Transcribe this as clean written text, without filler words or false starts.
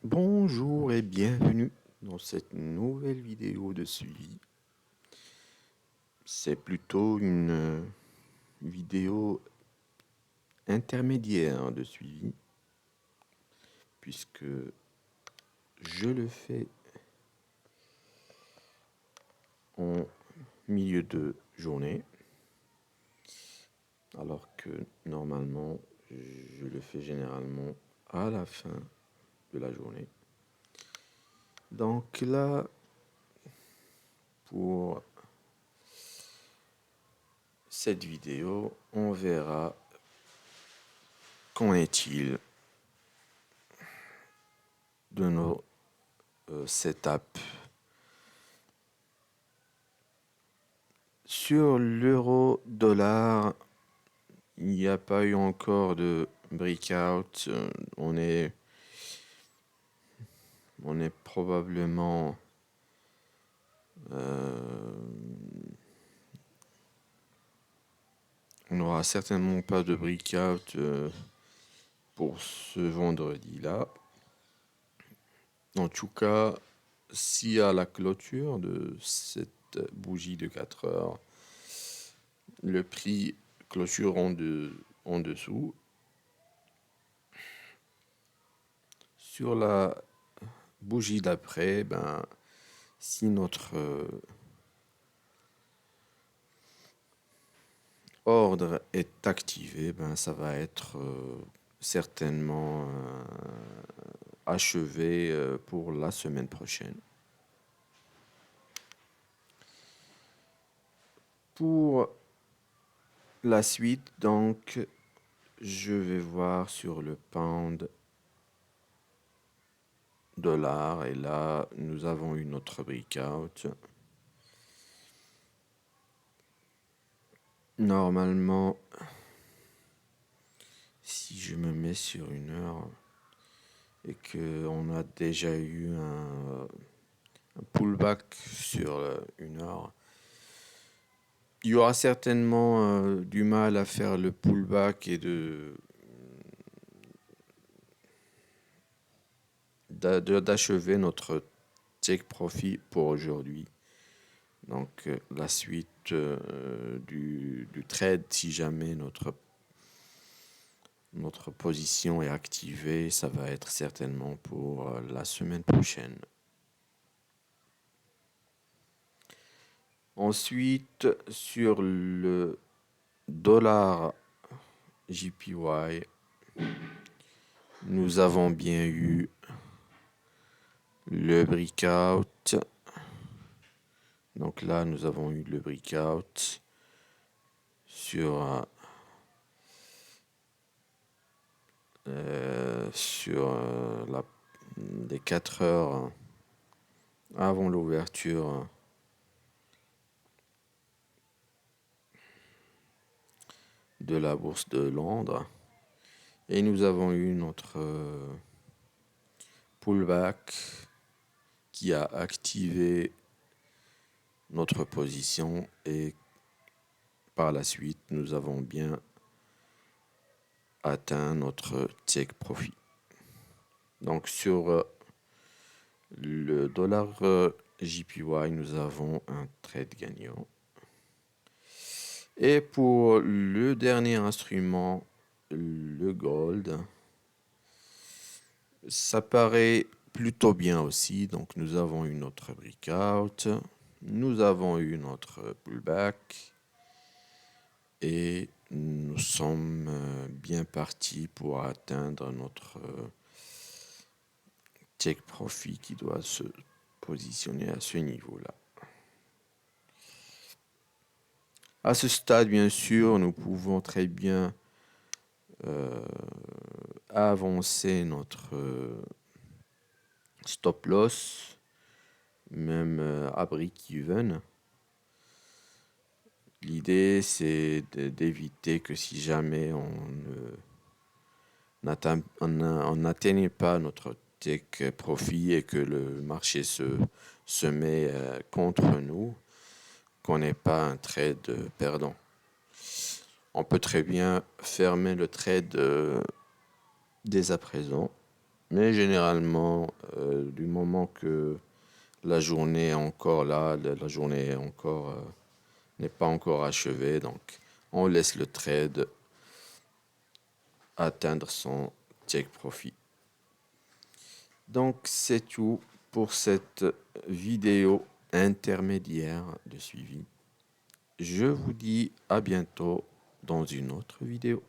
Bonjour et bienvenue dans cette nouvelle vidéo de suivi. C'est plutôt une vidéo intermédiaire de suivi puisque je le fais en milieu de journée alors que normalement je le fais généralement à la fin de la journée. Donc là, pour cette vidéo, on verra qu'en est-il de nos setups sur l'euro-dollar. Il n'y a pas eu encore de breakout. On est probablement on n'aura certainement pas de breakout pour ce vendredi-là. En tout cas, si à la clôture de cette bougie de 4 heures, le prix clôture en dessous, sur la bougie d'après, si notre ordre est activé, ça va être certainement achevé pour la semaine prochaine. Pour la suite, donc, je vais voir sur le pound dollar et là, nous avons eu notre breakout. Normalement, si je me mets sur une heure et qu'on a déjà eu un pullback sur une heure, il y aura certainement du mal à faire le pullback et d'achever notre take profit pour aujourd'hui. Donc la suite du trade, si jamais notre position est activée, ça va être certainement pour la semaine prochaine. Ensuite, sur le dollar JPY, nous avons bien eu le breakout. Donc là, nous avons eu le breakout sur les 4 heures avant l'ouverture de la bourse de Londres. Et nous avons eu notre pullback qui a activé notre position et par la suite, nous avons bien atteint notre take profit. Donc sur le dollar JPY, nous avons un trade gagnant. Et pour le dernier instrument, le gold, ça paraît plutôt bien aussi. Donc nous avons eu notre breakout, nous avons eu notre pullback et nous sommes bien partis pour atteindre notre take profit qui doit se positionner à ce niveau-là. À ce stade, bien sûr, nous pouvons très bien avancer notre stop loss, même à break-even. L'idée, c'est d'éviter que si jamais on n'atteigne pas notre take profit et que le marché se met contre nous, qu'on n'ait pas un trade perdant. On peut très bien fermer le trade dès à présent, Mais généralement, du moment que la journée est encore là, la journée est encore, n'est pas encore achevée, donc on laisse le trade atteindre son take profit. Donc c'est tout pour cette vidéo intermédiaire de suivi. Je vous dis à bientôt dans une autre vidéo.